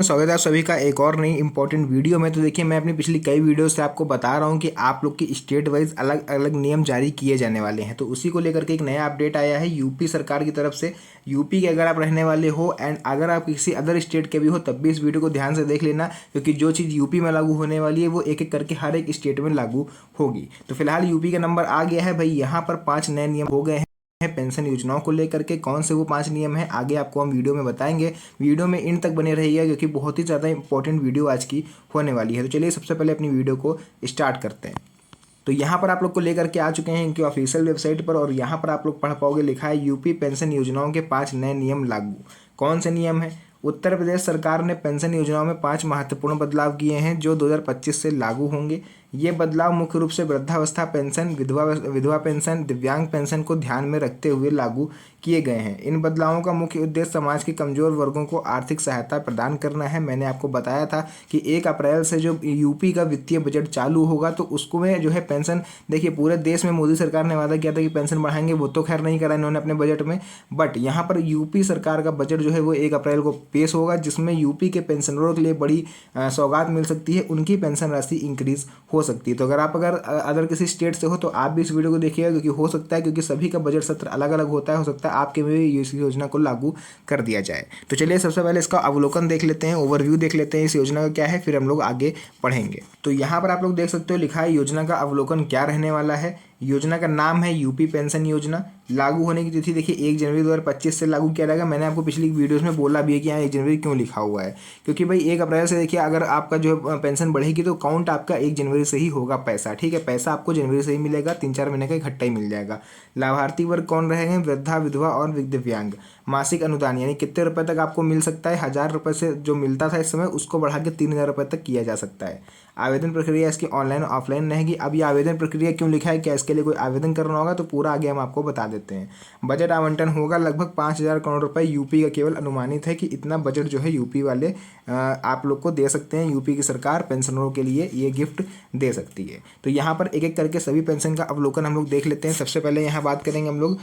स्वागत है आप सभी का एक और नई इंपॉर्टेंट वीडियो में। तो देखिए, मैं अपनी पिछली कई वीडियो से आपको बता रहा हूं कि आप लोग की स्टेट वाइज अलग अलग नियम जारी किए जाने वाले हैं। तो उसी को लेकर के एक नया अपडेट आया है यूपी सरकार की तरफ से। यूपी के अगर आप रहने वाले हो एंड अगर आप किसी अदर स्टेट के भी हो तब भी इस वीडियो को ध्यान से देख लेना, क्योंकि जो चीज़ यूपी में लागू होने वाली है वो एक एक करके हर एक स्टेट में लागू होगी। तो फिलहाल यूपी का नंबर आ गया है भाई। यहाँ पर 5 नए नियम हो गए हैं पेंशन योजनाओं को लेकर के। कौन से वो 5 नियम हैं आगे आपको हम वीडियो में बताएंगे। वीडियो में इन तक बने रहिएगा क्योंकि बहुत ही ज़्यादा इंपॉर्टेंट वीडियो आज की होने वाली है। तो चलिए सबसे पहले अपनी वीडियो को स्टार्ट करते हैं। तो यहाँ पर आप लोग को लेकर के आ चुके हैं इनकी ऑफिशियल वेबसाइट पर, और यहाँ पर आप लोग पढ़ पाओगे, लिखा है यूपी पेंशन योजनाओं के 5 नए नियम लागू। कौन से नियम है? उत्तर प्रदेश सरकार ने पेंशन योजनाओं में 5 महत्वपूर्ण बदलाव किए हैं जो 2025 से लागू होंगे। ये बदलाव मुख्य रूप से वृद्धावस्था पेंशन, विधवा पेंशन, दिव्यांग पेंशन को ध्यान में रखते हुए लागू किए गए हैं। इन बदलावों का मुख्य उद्देश्य समाज के कमजोर वर्गों को आर्थिक सहायता प्रदान करना है। मैंने आपको बताया था कि 1 अप्रैल से जो यूपी का वित्तीय बजट चालू होगा तो उसको में जो है पेंशन, देखिए पूरे देश में मोदी सरकार ने वादा किया था कि पेंशन बढ़ाएंगे, वो तो खैर नहीं करा इन्होंने अपने बजट में। बट यहाँ पर यूपी सरकार का बजट जो है वो 1 अप्रैल को पेश होगा, जिसमें यूपी के पेंशनरों के लिए बड़ी सौगात मिल सकती है। उनकी पेंशन राशि इंक्रीज हो सकती है। तो अगर अदर किसी स्टेट से हो तो आप भी इस वीडियो को देखिएगा, क्योंकि हो सकता है, क्योंकि सभी का बजट सत्र अलग अलग होता है, हो सकता है आपके में भी इस योजना को लागू कर दिया जाए। तो चलिए सबसे पहले इसका अवलोकन देख लेते हैं, ओवरव्यू देख लेते हैं इस योजना का क्या है, फिर हम लोग आगे पढ़ेंगे। तो यहाँ पर आप लोग देख सकते हो लिखा है योजना का अवलोकन क्या रहने वाला है। योजना का नाम है यूपी पेंशन योजना। लागू होने की तिथि देखिए 1 जनवरी 2025 से लागू किया जाएगा। मैंने आपको पिछली वीडियोस में बोला भी है कि यहाँ 1 जनवरी क्यों लिखा हुआ है, क्योंकि भाई 1 अप्रैल से देखिए अगर आपका जो पेंशन बढ़ेगी तो काउंट आपका 1 जनवरी से ही होगा पैसा। ठीक है, पैसा आपको जनवरी से ही मिलेगा, 3-4 महीने का इकट्ठा ही मिल जाएगा। लाभार्थी वर्ग कौन रहेंगे? वृद्धा, विधवा और दिव्यांग। मासिक अनुदान यानी कितने रुपए तक आपको मिल सकता है? 1000 रुपये से जो मिलता था इस समय उसको बढ़ा के 3000 रुपये तक किया जा सकता है। आवेदन प्रक्रिया इसकी ऑनलाइन ऑफलाइन रहेगी। अब ये आवेदन प्रक्रिया क्यों लिखा है, क्या इसके लिए कोई आवेदन करना होगा? तो पूरा आगे हम आपको बता देते हैं। बजट आवंटन होगा लगभग 5000 करोड़ रुपए। यूपी का केवल अनुमानित है कि इतना बजट जो है यूपी वाले आप लोग को दे सकते हैं। यूपी की सरकार पेंशनरों के लिए ये गिफ्ट दे सकती है। तो यहाँ पर एक एक करके सभी पेंशन का अवलोकन हम लोग देख लेते हैं। सबसे पहले यहाँ बात करेंगे हम लोग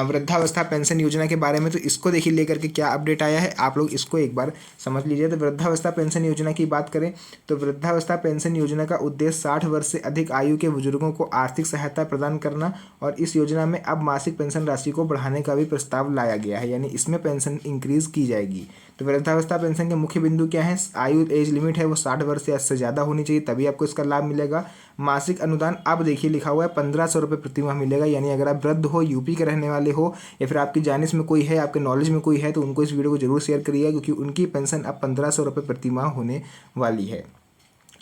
वृद्धावस्था पेंशन योजना के बारे में। तो इसको देखिए लेकर के क्या अपडेट आया है, आप लोग इसको एक बार समझ लीजिए। तो वृद्धावस्था पेंशन योजना की बात करें तो वृद्धावस्था पेंशन योजना का उद्देश्य 60 वर्ष से अधिक आयु के बुजुर्गों को आर्थिक सहायता प्रदान करना, और इस योजना में अब मासिक पेंशन राशि को बढ़ाने का भी प्रस्ताव लाया गया है, यानी इसमें पेंशन इंक्रीज की जाएगी। तो वृद्धावस्था पेंशन के मुख्य बिंदु क्या है? आयु एज लिमिट है वो 60 वर्ष या इससे ज़्यादा होनी चाहिए, तभी आपको इसका लाभ मिलेगा। मासिक अनुदान अब देखिए लिखा हुआ है 1500 रुपये प्रति माह मिलेगा, यानी अगर आप वृद्ध हो, यूपी के रहने वाले हो, या फिर आपकी जानिश में कोई है, आपके नॉलेज में कोई है, तो उनको इस वीडियो को जरूर शेयर करिएगा, क्योंकि उनकी पेंशन अब 1500 रुपये प्रति माह होने वाली है।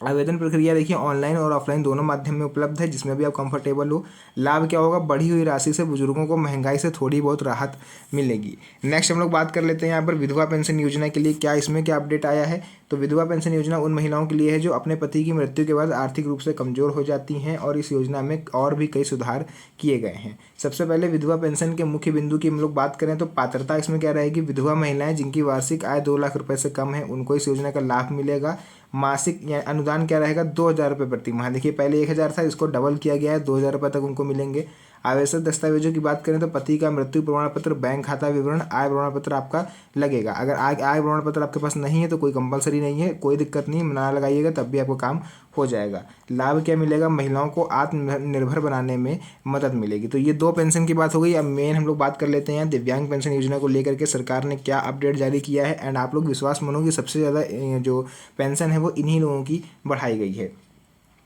आवेदन प्रक्रिया देखिए ऑनलाइन और ऑफलाइन दोनों माध्यम में उपलब्ध है, जिसमें भी आप कंफर्टेबल हो। लाभ क्या होगा? बढ़ी हुई राशि से बुजुर्गों को महंगाई से थोड़ी बहुत राहत मिलेगी। नेक्स्ट हम लोग बात कर लेते हैं यहाँ पर विधवा पेंशन योजना के लिए क्या इसमें क्या अपडेट आया है। तो विधवा पेंशन योजना उन महिलाओं के लिए है जो अपने पति की मृत्यु के बाद आर्थिक रूप से कमजोर हो जाती हैं, और इस योजना में और भी कई सुधार किए गए हैं। सबसे पहले विधवा पेंशन के मुख्य बिंदु की हम लोग बात करें तो पात्रता इसमें क्या रहेगी? विधवा महिलाएं जिनकी वार्षिक आय 2 लाख रुपए से कम है उनको इस योजना का लाभ मिलेगा। मासिक या अनुदान क्या रहेगा? 2000 रुपये प्रति माह। देखिए पहले 1000 था, इसको डबल किया गया है, 2000 रुपये तक उनको मिलेंगे। आवश्यक दस्तावेजों की बात करें तो पति का मृत्यु प्रमाण पत्र, बैंक खाता विवरण, आय प्रमाण पत्र आपका लगेगा। अगर आय प्रमाण पत्र आपके पास नहीं है तो कोई कंपलसरी नहीं है, कोई दिक्कत नहीं, ना लगाइएगा तब भी आपको काम हो जाएगा। लाभ क्या मिलेगा? महिलाओं को आत्मनिर्भर बनाने में मदद मिलेगी। तो ये 2 पेंशन की बात हो गई। अब मेन हम लोग बात कर लेते हैं दिव्यांग पेंशन योजना को लेकर के सरकार ने क्या अपडेट जारी किया है। एंड आप लोग विश्वास मानोगे सबसे ज़्यादा जो पेंशन है वो इन्हीं लोगों की बढ़ाई गई है।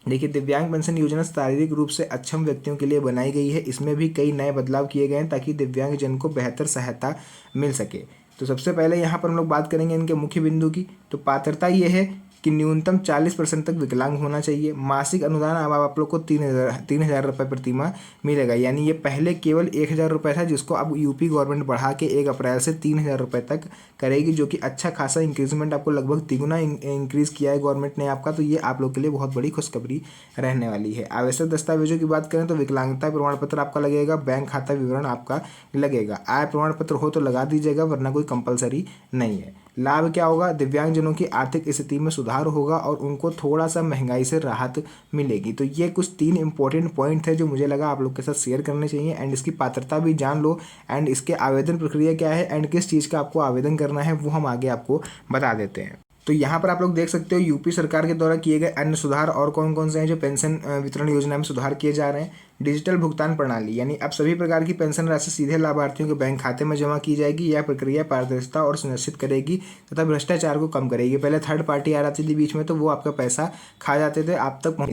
देखिए दिव्यांग पेंशन योजना शारीरिक रूप से अक्षम व्यक्तियों के लिए बनाई गई है। इसमें भी कई नए बदलाव किए गए हैं ताकि दिव्यांग जन को बेहतर सहायता मिल सके। तो सबसे पहले यहाँ पर हम लोग बात करेंगे इनके मुख्य बिंदु की। तो पात्रता ये है कि न्यूनतम 40% तक विकलांग होना चाहिए। मासिक अनुदान अब आप लोग को 3000 रुपये प्रति माह मिलेगा, यानी ये पहले केवल 1000 रुपये था, जिसको अब यूपी गवर्नमेंट बढ़ा के 1 अप्रैल से 3000 रुपये तक करेगी, जो कि अच्छा खासा इंक्रीजमेंट, आपको लगभग 3 इंक्रीज़ किया है गवर्नमेंट ने आपका। तो ये आप लोग के लिए बहुत बड़ी खुशखबरी रहने वाली है। आवश्यक दस्तावेजों की बात करें तो विकलांगता प्रमाण पत्र आपका लगेगा, बैंक खाता विवरण आपका लगेगा, आय प्रमाण पत्र हो तो लगा दीजिएगा, वरना कोई कंपलसरी नहीं है। लाभ क्या होगा? दिव्यांगजनों की आर्थिक स्थिति में सुधार होगा और उनको थोड़ा सा महंगाई से राहत मिलेगी। तो ये कुछ 3 इंपॉर्टेंट पॉइंट है जो मुझे लगा आप लोग के साथ शेयर करने चाहिए। एंड इसकी पात्रता भी जान लो, एंड इसके आवेदन प्रक्रिया क्या है, एंड किस चीज़ का आपको आवेदन करना है वो हम आगे आपको बता देते हैं। तो यहाँ पर आप लोग देख सकते हो यूपी सरकार के द्वारा किए गए अन्य सुधार और कौन कौन से हैं जो पेंशन वितरण योजना में सुधार किए जा रहे हैं। डिजिटल भुगतान प्रणाली, यानी अब सभी प्रकार की पेंशन राशि सीधे लाभार्थियों के बैंक खाते में जमा की जाएगी। यह प्रक्रिया पारदर्शिता और सुनिश्चित करेगी तथा भ्रष्टाचार को कम करेगी। पहले थर्ड पार्टी आ जाती थी बीच में, तो वो आपका पैसा खा जाते थे, आप तक पहुँच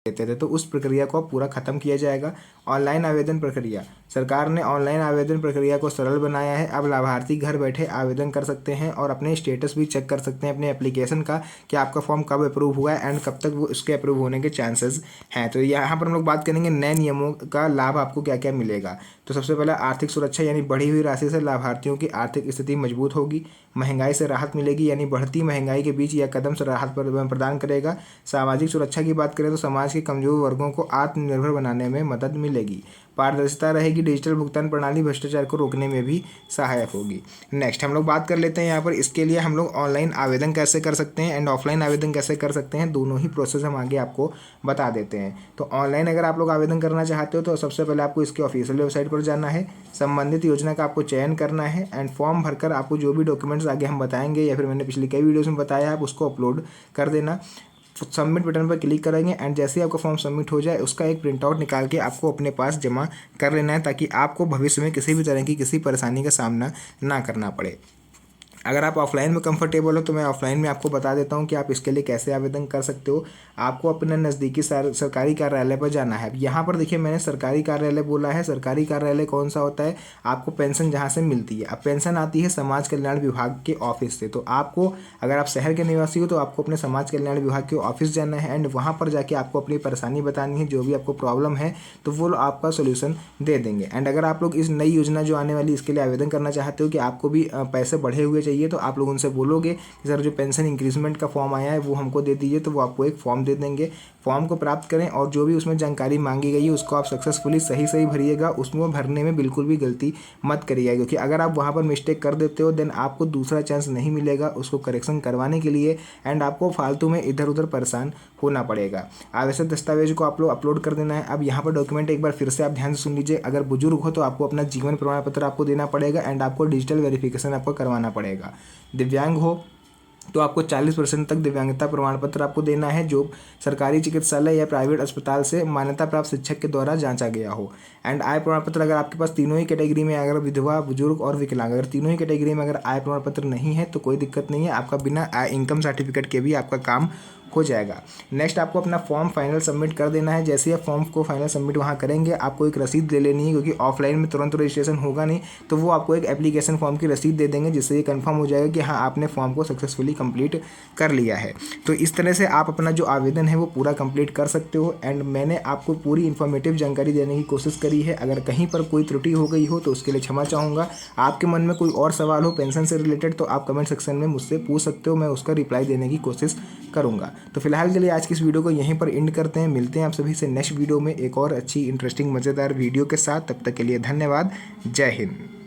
देते थे, तो उस प्रक्रिया को पूरा खत्म किया जाएगा। ऑनलाइन आवेदन प्रक्रिया, सरकार ने ऑनलाइन आवेदन प्रक्रिया को सरल बनाया है। अब लाभार्थी घर बैठे आवेदन कर सकते हैं और अपने स्टेटस भी चेक कर सकते हैं अपने एप्लीकेशन का कि आपका फॉर्म कब अप्रूव हुआ है एंड कब तक वो उसके अप्रूव होने के चांसेस हैं। तो यहाँ पर हम लोग बात करेंगे नए नियमों का लाभ आपको क्या क्या मिलेगा। तो सबसे पहला आर्थिक सुरक्षा, यानी बढ़ी हुई राशि से लाभार्थियों की आर्थिक स्थिति मजबूत होगी। महंगाई से राहत मिलेगी, यानी बढ़ती महंगाई के बीच यह कदम से राहत प्रदान करेगा। सामाजिक सुरक्षा की बात करें तो समाज के कमजोर वर्गों को आत्मनिर्भर बनाने में मदद मिलेगी। पारदर्शिता रहेगी, डिजिटल भुगतान प्रणाली भ्रष्टाचार को रोकने में भी सहायक होगी। नेक्स्ट हम लोग बात कर लेते हैं यहाँ पर इसके लिए हम लोग ऑनलाइन आवेदन कैसे कर सकते हैं एंड ऑफलाइन आवेदन कैसे कर सकते हैं, दोनों ही प्रोसेस हम आगे आपको बता देते हैं। तो ऑनलाइन अगर आप लोग आवेदन करना चाहते हो तो सबसे पहले आपको इसके ऑफिशियल वेबसाइट पर जाना है, संबंधित योजना का आपको चयन करना है एंड फॉर्म भरकर आपको जो भी डॉक्यूमेंट्स आगे हम बताएंगे या फिर मैंने पिछली कई वीडियोस में बताया है आप उसको अपलोड कर देना। सबमिट बटन पर क्लिक करेंगे एंड जैसे ही आपका फॉर्म सबमिट हो जाए उसका एक प्रिंट आउट निकाल के आपको अपने पास जमा कर लेना है, ताकि आपको भविष्य में किसी भी तरह की किसी परेशानी का सामना ना करना पड़े। अगर आप ऑफलाइन में कंफर्टेबल हो तो मैं ऑफलाइन में आपको बता देता हूं कि आप इसके लिए कैसे आवेदन कर सकते हो। आपको अपने नज़दीकी सरकारी कार्यालय पर जाना है। यहाँ पर देखिए मैंने सरकारी कार्यालय बोला है, सरकारी कार्यालय कौन सा होता है, आपको पेंशन जहाँ से मिलती है। अब पेंशन आती है समाज कल्याण विभाग के ऑफिस से, तो आपको अगर आप शहर के निवासी हो तो आपको अपने समाज कल्याण विभाग के ऑफिस जाना है एंड वहाँ पर जाके आपको अपनी परेशानी बतानी है, जो भी आपको प्रॉब्लम है तो वो आपका सोल्यूशन दे देंगे। एंड अगर आप लोग इस नई योजना जो आने वाली इसके लिए आवेदन करना चाहते हो कि आपको भी पैसे बढ़े हुए चाहिए, तो आप लोग उनसे बोलोगे कि सर जो पेंशन इंक्रीजमेंट का फॉर्म आया है वो हमको दे दीजिए, तो वो आपको एक फॉर्म दे देंगे। फॉर्म को प्राप्त करें और जो भी उसमें जानकारी मांगी गई है उसको आप सक्सेसफुली सही भरिएगा। उसमें भरने में बिल्कुल भी गलती मत करिएगा, क्योंकि अगर आप वहाँ पर मिस्टेक कर देते हो देन आपको दूसरा चांस नहीं मिलेगा उसको करेक्शन करवाने के लिए एंड आपको फालतू में इधर उधर परेशान होना पड़ेगा। आवश्यक दस्तावेज को आप लोग अपलोड कर देना है। अब यहाँ पर डॉक्यूमेंट एक बार फिर से आप ध्यान से सुन लीजिए। अगर बुजुर्ग हो तो आपको अपना जीवन प्रमाण पत्र आपको देना पड़ेगा एंड आपको डिजिटल वेरिफिकेशन आपको करवाना पड़ेगा। दिव्यांग हो तो आपको 40% तक दिव्यांगता प्रमाण पत्र आपको देना है, जो सरकारी चिकित्सालय या प्राइवेट अस्पताल से मान्यता प्राप्त शिक्षक के द्वारा जांचा गया हो। एंड आय प्रमाण पत्र अगर आपके पास तीनों ही कैटेगरी में, अगर विधवा, बुजुर्ग और विकलांग, अगर तीनों ही कैटेगरी में अगर आय प्रमाण पत्र नहीं है तो कोई दिक्कत नहीं है, आपका बिना इनकम सर्टिफिकेट के भी आपका काम हो जाएगा। नेक्स्ट आपको अपना फॉर्म फाइनल सबमिट कर देना है। जैसे आप फॉर्म को फाइनल सबमिट वहाँ करेंगे आपको एक रसीद दे लेनी है, क्योंकि ऑफलाइन में तुरंत रजिस्ट्रेशन होगा नहीं, तो वो आपको एक एप्लीकेशन फॉर्म की रसीद दे देंगे, जिससे ये कंफर्म हो जाएगा कि हाँ आपने फॉर्म को सक्सेसफुली कंप्लीट कर लिया है। तो इस तरह से आप अपना जो आवेदन है वो पूरा कंप्लीट कर सकते हो। एंड मैंने आपको पूरी इन्फॉर्मेटिव जानकारी देने की कोशिश करी है। अगर कहीं पर कोई त्रुटि हो गई हो तो उसके लिए क्षमा चाहूँगा। आपके मन में कोई और सवाल हो पेंशन से रिलेटेड तो आप कमेंट सेक्शन में मुझसे पूछ सकते हो, मैं उसका रिप्लाई देने की कोशिश करूँगा। तो फिलहाल के लिए आज की इस वीडियो को यहीं पर एंड करते हैं। मिलते हैं आप सभी से नेक्स्ट वीडियो में एक और अच्छी इंटरेस्टिंग मज़ेदार वीडियो के साथ। तब तक के लिए धन्यवाद। जय हिंद।